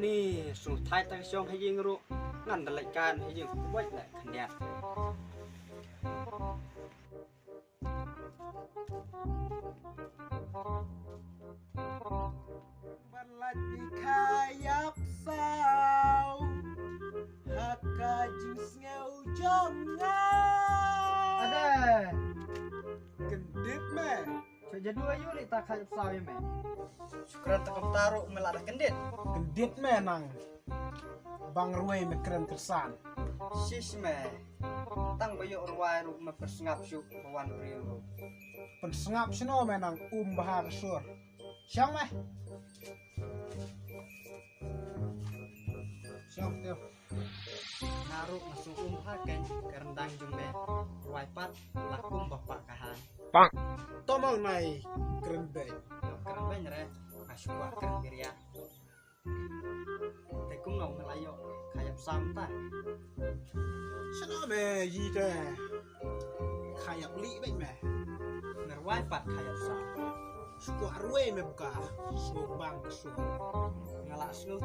นี่สุดท้ายตั้งช่องให้ยิงรู้นั่นรายการให้ยิงไว้แหละคะแนนบัลลัดdi kayak sao Haka jingsnya ujangan Ada Kendit meh jadi ayu ni tak kayak sawi meh syukuran tekam taruh melada kendit Kendit meh nang Bang Ruai meh keren kersan Sis meh Tang bayu urwai ruk meh persengap syuk Bawan riu Persengap sino meh nang bahar sur Siang meh Siang tiap Naruh masuk haken kerendang jumbe Waipat lakum bapak kahan Bang Tomang nai keren bay Keren bay nyere Masuk buat keren biria Tekum ngong ngelayo Kayak sampai Sino meh yi teh Kayak li bay meh Ngerwaipat kayak sam Suku Ruai meh buka Suku bang kesur Ngelak snu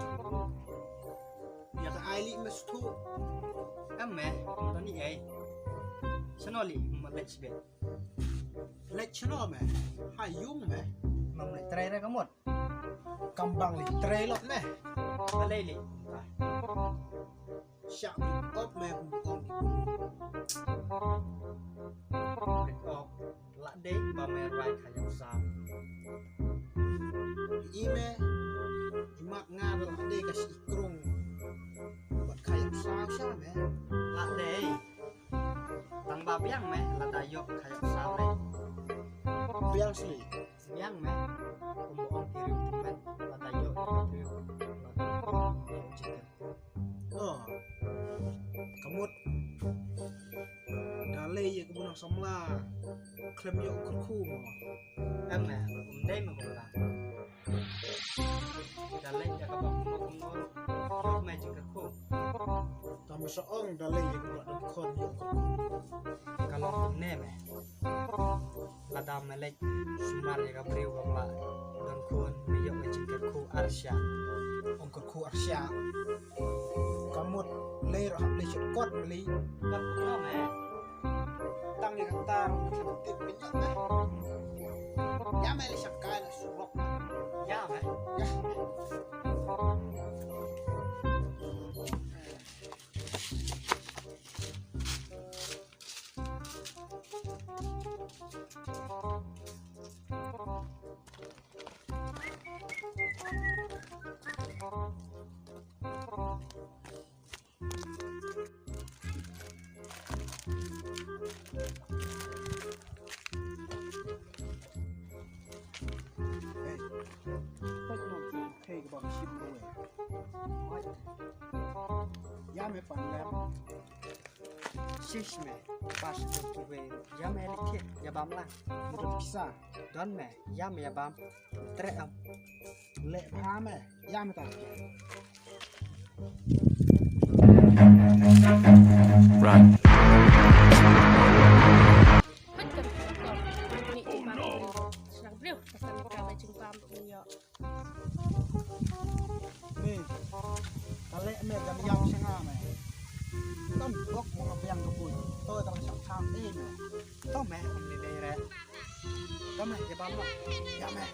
Ya ke aili meh setu Meh Tani ay Senoli Melek sebet Lek sino meh Hayung meh Melek terai dah kamut Kambang li trailot meh Melek li Syak op meh kumpong Break off Lak day Bamer wai kayak sam Ime Imak ngadal ade kasih ikrung Buat kayak sao siya meh Lak day Tang babiang meh Lak dayok kayak sam leh Biang sli Biang meh Kumboong kiri timen Lak dayok kiri Oh Kamut Dale ya kebunang samla Klem yok kerku mo Meh Day meh kumta Dalek ya kabak kumno Yok meh jengker ku Tambah seong dale ya kebunang dan kon yok kerku Kalau kumne meh Ladam melek Sumar ya kabriu kabla Dan kun Meyok meh jengker ku arsya Ong kerku arsya Kamut Leir hap le kot meli Bak kumno meh Tang ya katar Ketik pinyak meh Ya meh le syakai na surok Ya meh Ya Hey, cái bọn chim đuổi Ya meh pan lem Shish meh Pas kuwe Ya meh likhit Ya bam lah Hidup bisa Don meh Ya meh ya bam Trek am Lek pha meh Ya meh tak Run. Nih Kali meh dan yang sengah meh Tâm gốc một ngọc yang kebun Tôi tang syak tham meh Tau meh om ni day re Tau meh ya bam lah Ya meh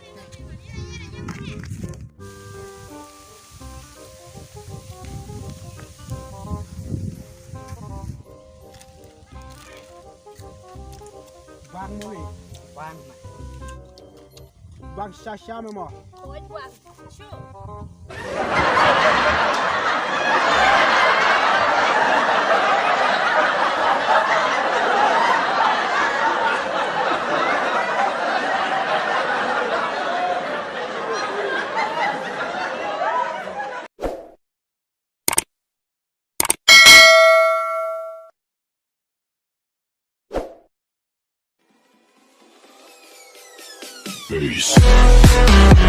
Bang muli Wan meh Bang Sasha meh mo Ôi quăng Chú Peace.